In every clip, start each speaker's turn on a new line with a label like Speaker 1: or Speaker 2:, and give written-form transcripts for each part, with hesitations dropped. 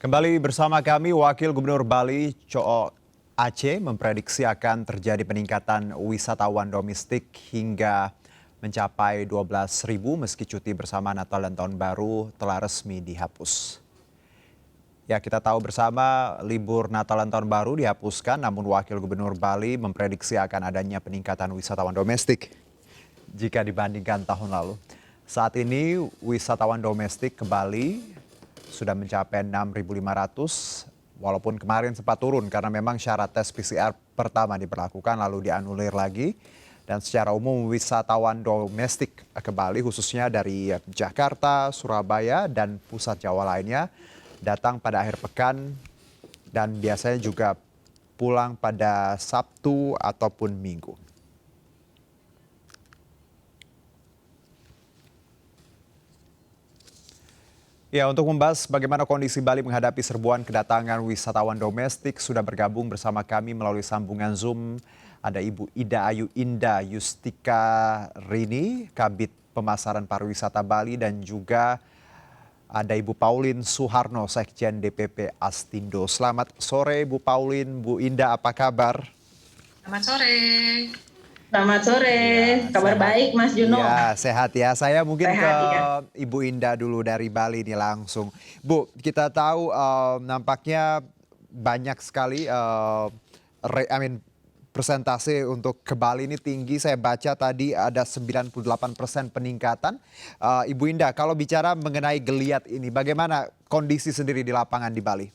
Speaker 1: Kembali bersama kami, Wakil Gubernur Bali, Coo Aceh, memprediksi akan terjadi peningkatan wisatawan domestik hingga mencapai 12.000 meski cuti bersama Natal dan Tahun Baru telah resmi dihapus. Ya, kita tahu bersama libur Natal dan Tahun Baru dihapuskan, namun Wakil Gubernur Bali memprediksi akan adanya peningkatan wisatawan domestik jika dibandingkan tahun lalu. Saat ini wisatawan domestik ke Bali sudah mencapai 6.500, walaupun kemarin sempat turun karena memang syarat tes PCR pertama diberlakukan lalu dianulir lagi. Dan secara umum wisatawan domestik ke Bali khususnya dari Jakarta, Surabaya, dan pusat Jawa lainnya datang pada akhir pekan dan biasanya juga pulang pada Sabtu ataupun Minggu. Ya, untuk membahas bagaimana kondisi Bali menghadapi serbuan kedatangan wisatawan domestik, sudah bergabung bersama kami melalui sambungan Zoom. Ada Ibu Ida Ayu Indah Yustika Rini, Kabid Pemasaran Pariwisata Bali, dan juga ada Ibu Pauline Suharno, Sekjen DPP Astindo. Selamat sore Bu Pauline, Bu Indah, apa kabar?
Speaker 2: Selamat sore.
Speaker 3: Selamat sore,
Speaker 1: Ya,
Speaker 3: kabar
Speaker 1: sehat.
Speaker 3: baik Mas Juno.
Speaker 1: Ya, sehat ya. Saya mungkin ke
Speaker 3: Sehat, ya.
Speaker 1: Ibu Indah dulu dari Bali nih langsung. Bu, kita tahu nampaknya banyak sekali persentase untuk ke Bali ini tinggi. Saya baca tadi ada 98% peningkatan. Ibu Indah, kalau bicara mengenai geliat ini, bagaimana kondisi sendiri di lapangan di Bali?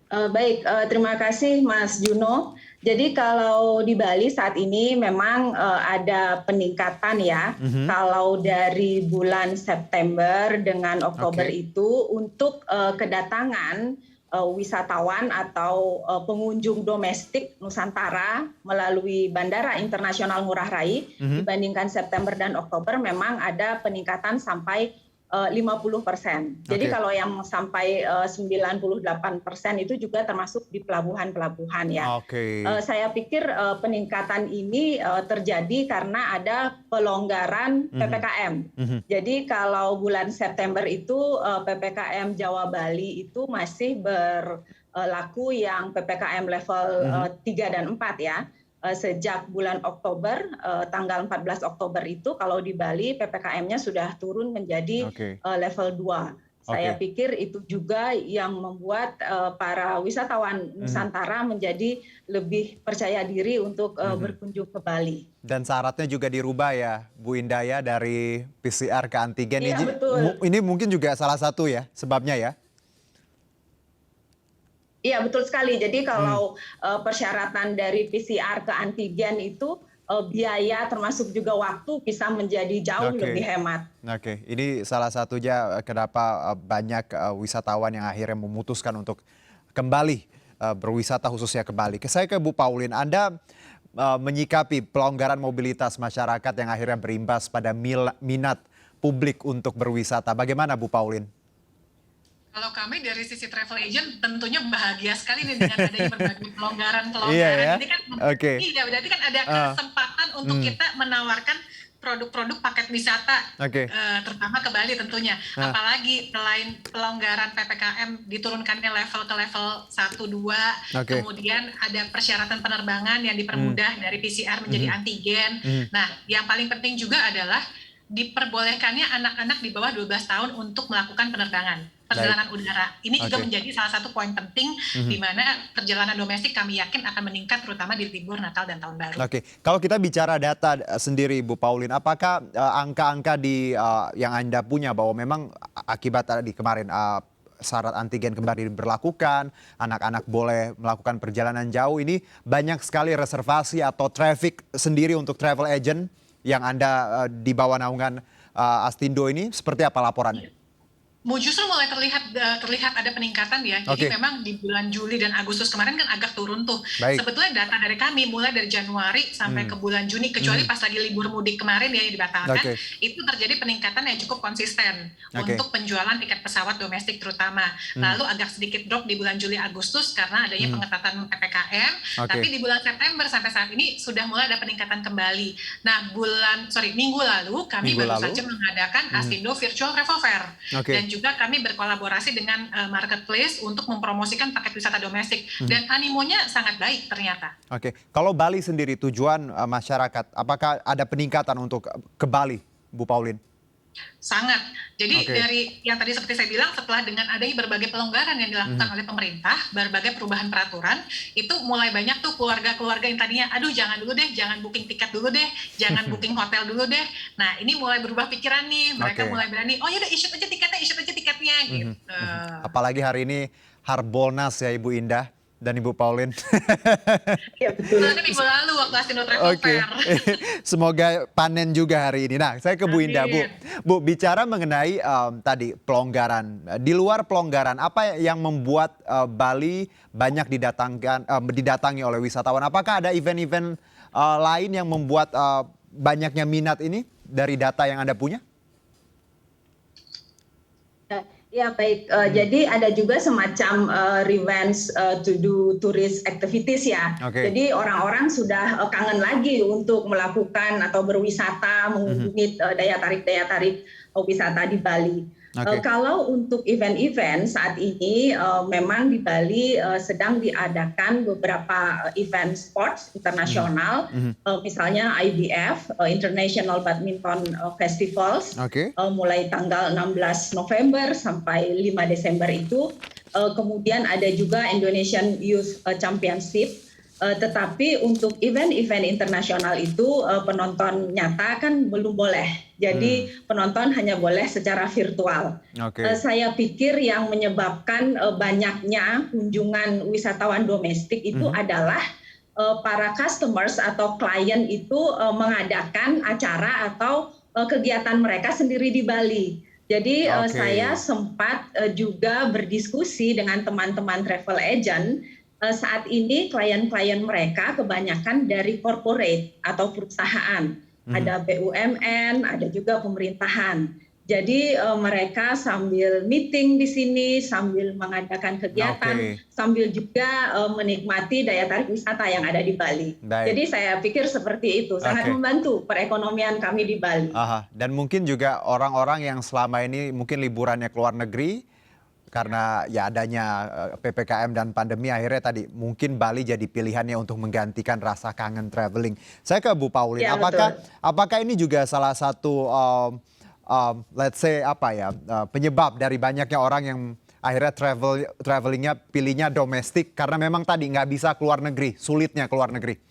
Speaker 3: Baik, terima kasih Mas Juno. Jadi kalau di Bali saat ini memang ada peningkatan ya. Kalau dari bulan September dengan Oktober itu untuk kedatangan wisatawan atau pengunjung domestik Nusantara melalui Bandara Internasional Ngurah Rai dibandingkan September dan Oktober memang ada peningkatan sampai 50%. Jadi kalau yang sampai 98% itu juga termasuk di pelabuhan-pelabuhan ya. Saya pikir peningkatan ini terjadi karena ada pelonggaran PPKM. Jadi kalau bulan September itu PPKM Jawa Bali itu masih berlaku yang PPKM level 3 dan 4 ya. Sejak bulan Oktober, tanggal 14 Oktober itu kalau di Bali PPKM-nya sudah turun menjadi level 2. Saya pikir itu juga yang membuat para wisatawan Nusantara menjadi lebih percaya diri untuk berkunjung ke Bali.
Speaker 1: Dan syaratnya juga dirubah ya, Bu Indah ya, dari PCR ke antigen.
Speaker 3: Iya, betul.
Speaker 1: Ini mungkin juga salah satu ya sebabnya ya?
Speaker 3: Iya, betul sekali. Jadi kalau persyaratan dari PCR ke antigen itu biaya termasuk juga waktu bisa menjadi jauh lebih hemat.
Speaker 1: Ini salah satunya kenapa banyak wisatawan yang akhirnya memutuskan untuk kembali berwisata khususnya ke Bali. Saya ke Bu Pauline, Anda menyikapi pelonggaran mobilitas masyarakat yang akhirnya berimbas pada minat publik untuk berwisata. Bagaimana Bu Pauline?
Speaker 2: Kalau kami dari sisi travel agent tentunya bahagia sekali nih dengan adanya berbagai pelonggaran-pelonggaran.
Speaker 1: Iya ya?
Speaker 2: Ini kan, iya, berarti kan ada kesempatan untuk kita menawarkan produk-produk paket wisata, terutama ke Bali tentunya. Apalagi selain pelonggaran PPKM diturunkannya level ke level 1, 2, kemudian ada persyaratan penerbangan yang dipermudah dari PCR menjadi antigen. Nah, yang paling penting juga adalah diperbolehkannya anak-anak di bawah 12 tahun untuk melakukan perjalanan udara. Ini juga menjadi salah satu poin penting di mana perjalanan domestik kami yakin akan meningkat terutama di libur Natal dan Tahun Baru.
Speaker 1: Kalau kita bicara data sendiri Bu Pauline, apakah angka-angka yang Anda punya bahwa memang akibat tadi kemarin syarat antigen kembali diberlakukan, anak-anak boleh melakukan perjalanan jauh, ini banyak sekali reservasi atau traffic sendiri untuk travel agent yang Anda di bawah naungan Astindo ini, seperti apa laporannya?
Speaker 2: Justru mulai terlihat ada peningkatan ya. Jadi memang di bulan Juli dan Agustus kemarin kan agak turun tuh. Sebetulnya data dari kami mulai dari Januari sampai ke bulan Juni, kecuali pas lagi libur mudik kemarin ya yang dibatalkan, itu terjadi peningkatan yang cukup konsisten untuk penjualan tiket pesawat domestik terutama. Lalu agak sedikit drop di bulan Juli Agustus karena adanya pengetatan PPKM. Tapi di bulan September sampai saat ini sudah mulai ada peningkatan kembali. Nah minggu lalu kami baru saja mengadakan Astindo Virtual Travel Fair. Dan juga kami berkolaborasi dengan marketplace untuk mempromosikan paket wisata domestik dan animonya sangat baik ternyata.
Speaker 1: Oke, kalau Bali sendiri tujuan masyarakat, apakah ada peningkatan untuk ke Bali, Bu Pauline?
Speaker 2: Sangat. Jadi dari yang tadi seperti saya bilang, setelah dengan adanya berbagai pelonggaran yang dilakukan oleh pemerintah, berbagai perubahan peraturan, itu mulai banyak tuh keluarga-keluarga yang tadinya, aduh jangan dulu deh, jangan booking tiket dulu deh, jangan booking hotel dulu deh. Nah ini mulai berubah pikiran nih, mereka mulai berani, oh yaudah issue aja tiketnya gitu.
Speaker 1: Apalagi hari ini Harbolnas ya Ibu Indah dan Ibu Pauline.
Speaker 3: Ya betul.
Speaker 2: Kan minggu lalu waktu Astindo Travel Fair.
Speaker 1: Semoga panen juga hari ini. Nah, saya ke Bu Indah, Bu. Bu, bicara mengenai tadi pelonggaran. Di luar pelonggaran, apa yang membuat Bali banyak didatangi oleh wisatawan? Apakah ada event-event lain yang membuat banyaknya minat ini dari data yang Anda punya?
Speaker 3: Ya baik, jadi ada juga semacam revenge to do tourist activities ya. Jadi orang-orang sudah kangen lagi untuk melakukan atau berwisata, mengunjungi daya tarik wisata di Bali. Kalau untuk event-event saat ini memang di Bali sedang diadakan beberapa event sports internasional, misalnya IBF, International Badminton Festivals, mulai tanggal 16 November sampai 5 Desember itu. Kemudian ada juga Indonesian Youth Championship. Tetapi untuk event-event internasional itu penonton nyata kan belum boleh. Jadi penonton hanya boleh secara virtual. Saya pikir yang menyebabkan banyaknya kunjungan wisatawan domestik itu adalah para customers atau klien itu mengadakan acara atau kegiatan mereka sendiri di Bali. Jadi saya sempat juga berdiskusi dengan teman-teman travel agent. Saat ini klien-klien mereka kebanyakan dari corporate atau perusahaan, ada BUMN, ada juga pemerintahan. Jadi mereka sambil meeting di sini, sambil mengadakan kegiatan, sambil juga menikmati daya tarik wisata yang ada di Bali. Jadi saya pikir seperti itu, sangat membantu perekonomian kami di Bali.
Speaker 1: Dan mungkin juga orang-orang yang selama ini mungkin liburannya ke luar negeri, karena ya adanya PPKM dan pandemi akhirnya tadi mungkin Bali jadi pilihannya untuk menggantikan rasa kangen traveling. Saya ke Bu Pauline, apakah ini juga salah satu let's say penyebab dari banyaknya orang yang akhirnya travelingnya pilihnya domestik karena memang tadi nggak bisa keluar negeri, sulitnya keluar negeri?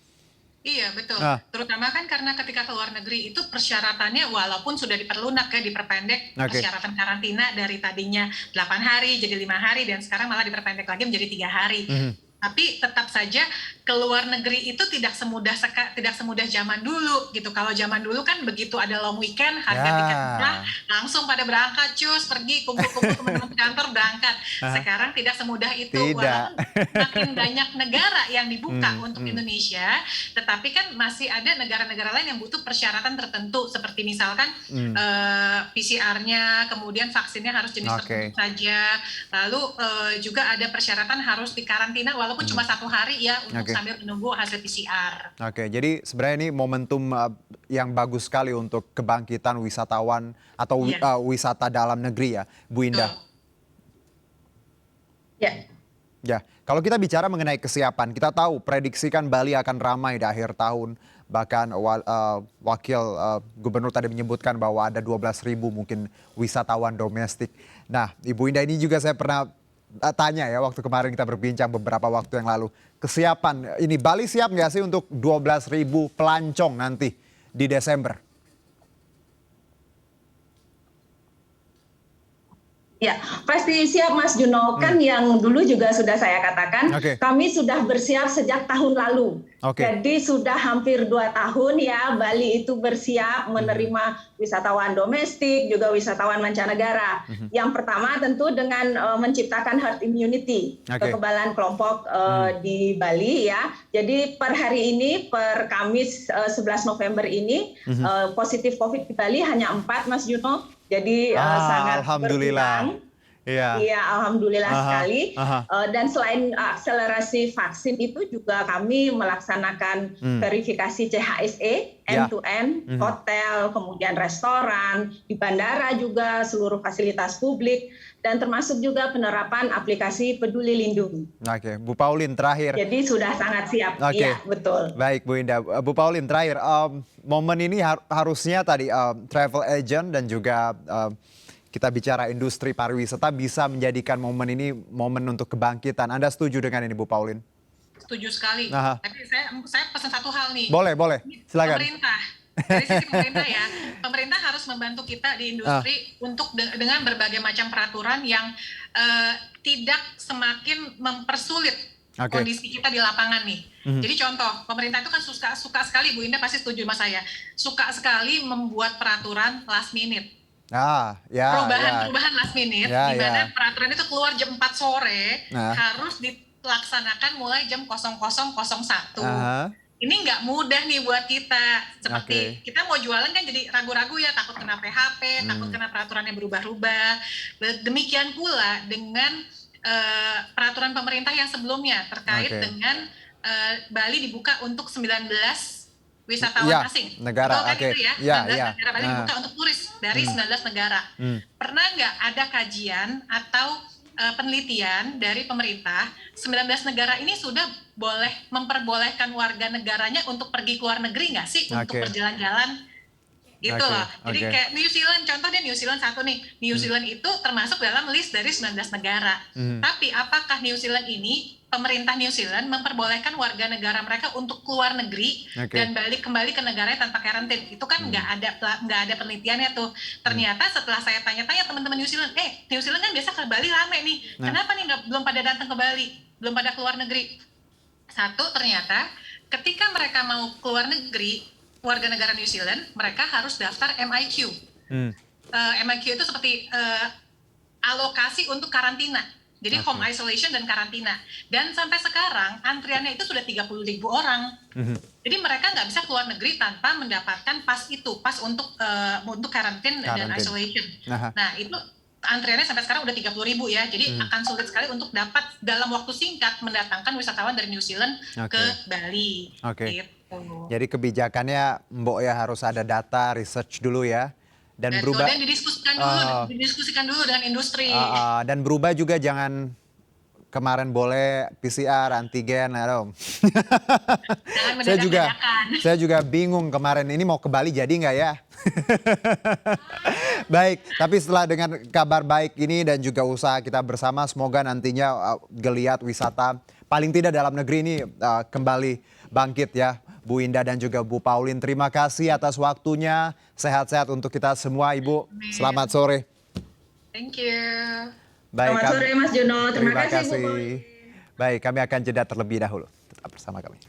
Speaker 2: Iya betul, terutama kan karena ketika ke luar negeri itu persyaratannya walaupun sudah diperlunak ya, diperpendek persyaratan karantina dari tadinya 8 hari jadi 5 hari dan sekarang malah diperpendek lagi menjadi 3 hari. Tapi tetap saja ke luar negeri itu tidak semudah zaman dulu gitu. Kalau zaman dulu kan begitu ada long weekend, harga tiket murah, langsung pada berangkat, cus, pergi kumpul-kumpul teman-teman kantor berangkat. Sekarang tidak semudah itu. Walaupun makin banyak negara yang dibuka untuk Indonesia, tetapi kan masih ada negara-negara lain yang butuh persyaratan tertentu seperti misalkan PCR-nya, kemudian vaksinnya harus jenis tertentu saja. Lalu juga ada persyaratan harus dikarantina walaupun cuma 1 hari ya untuk sambil menunggu hasil PCR.
Speaker 1: Jadi sebenarnya ini momentum yang bagus sekali untuk kebangkitan wisatawan atau wisata dalam negeri ya, Bu Indah. Ya, kalau kita bicara mengenai kesiapan, kita tahu prediksikan Bali akan ramai di akhir tahun. Bahkan wakil gubernur tadi menyebutkan bahwa ada 12.000 mungkin wisatawan domestik. Nah, Ibu Indah ini juga saya pernah tanya ya waktu kemarin kita berbincang beberapa waktu yang lalu. Kesiapan, ini Bali siap nggak sih untuk 12.000 pelancong nanti di Desember?
Speaker 3: Ya, pasti siap Mas Juno. Kan yang dulu juga sudah saya katakan, kami sudah bersiap sejak tahun lalu. Jadi sudah hampir 2 tahun ya Bali itu bersiap menerima wisatawan domestik, juga wisatawan mancanegara. Yang pertama tentu dengan menciptakan herd immunity, kekebalan kelompok di Bali ya. Jadi per hari ini, per Kamis 11 November ini, positif COVID di Bali hanya 4 Mas Juno. Jadi sangat berkurang.
Speaker 1: Iya.
Speaker 3: Iya, alhamdulillah sekali. Dan selain akselerasi vaksin itu juga kami melaksanakan verifikasi CHSE end to end, hotel, kemudian restoran, di bandara juga seluruh fasilitas publik, dan termasuk juga penerapan aplikasi Peduli Lindungi.
Speaker 1: Oke, Bu Pauline terakhir.
Speaker 3: Jadi sudah sangat siap.
Speaker 1: Oke.
Speaker 3: Iya, betul.
Speaker 1: Baik, Bu Indah. Bu Pauline terakhir, momen ini harusnya tadi travel agent dan juga kita bicara industri pariwisata bisa menjadikan momen ini momen untuk kebangkitan. Anda setuju dengan ini, Bu Pauline?
Speaker 2: Setuju sekali. Tapi saya pesan satu hal nih.
Speaker 1: Boleh. Silakan.
Speaker 2: Pemerintah. Dari sisi pemerintah ya, pemerintah harus membantu kita di industri untuk dengan berbagai macam peraturan yang tidak semakin mempersulit kondisi kita di lapangan nih. Jadi contoh, pemerintah itu kan suka sekali, Bu Indah pasti setuju sama saya, suka sekali membuat peraturan last minute. Perubahan last minute, di mana peraturan itu keluar jam 4 sore, harus dilaksanakan mulai jam 00.01. Ini nggak mudah nih buat kita. Seperti kita mau jualan kan jadi ragu-ragu ya, takut kena PHP, takut kena peraturannya berubah-ubah. Demikian pula dengan peraturan pemerintah yang sebelumnya terkait dengan Bali dibuka untuk 19 wisatawan asing.
Speaker 1: Negara,
Speaker 2: gitu ya. 19 negara Bali dibuka untuk turis dari 19 negara. Pernah nggak ada kajian atau penelitian dari pemerintah 19 negara ini sudah memperbolehkan warga negaranya untuk pergi ke luar negeri nggak sih untuk berjalan-jalan gitu loh. Jadi kayak New Zealand, contoh deh New Zealand satu nih, New Zealand itu termasuk dalam list dari 19 negara. Tapi apakah New Zealand ini, pemerintah New Zealand memperbolehkan warga negara mereka untuk keluar negeri dan balik kembali ke negaranya tanpa karantin? Itu kan nggak ada penelitiannya tuh. Ternyata setelah saya tanya-tanya teman-teman New Zealand, New Zealand kan biasa ke Bali rame nih, kenapa nih belum pada datang ke Bali, belum pada keluar negeri? Satu, ternyata ketika mereka mau keluar negeri, warga negara New Zealand, mereka harus daftar MIQ. MIQ itu seperti alokasi untuk karantina. Jadi home isolation dan karantina. Dan sampai sekarang antriannya itu sudah 30.000 orang. Jadi mereka nggak bisa keluar negeri tanpa mendapatkan pas untuk karantin dan isolation. Nah itu antriannya sampai sekarang udah 30.000 ya. Jadi akan sulit sekali untuk dapat dalam waktu singkat mendatangkan wisatawan dari New Zealand ke Bali. Gitu.
Speaker 1: Jadi kebijakannya Mbok ya harus ada data, research dulu ya. Dan berubah.
Speaker 2: Dan didiskusikan dulu dengan industri.
Speaker 1: Dan berubah juga, jangan kemarin boleh PCR, antigen, saya juga bingung kemarin ini mau ke Bali jadi nggak ya? Baik, tapi setelah dengan kabar baik ini dan juga usaha kita bersama, semoga nantinya geliat wisata paling tidak dalam negeri ini kembali bangkit ya. Bu Indah dan juga Bu Pauline, terima kasih atas waktunya. Sehat-sehat untuk kita semua, Ibu. Selamat sore.
Speaker 2: Thank you.
Speaker 1: Baik,
Speaker 3: selamat sore Mas Juno. Terima kasih Bu.
Speaker 1: Baik, kami akan jeda terlebih dahulu. Tetap bersama kami.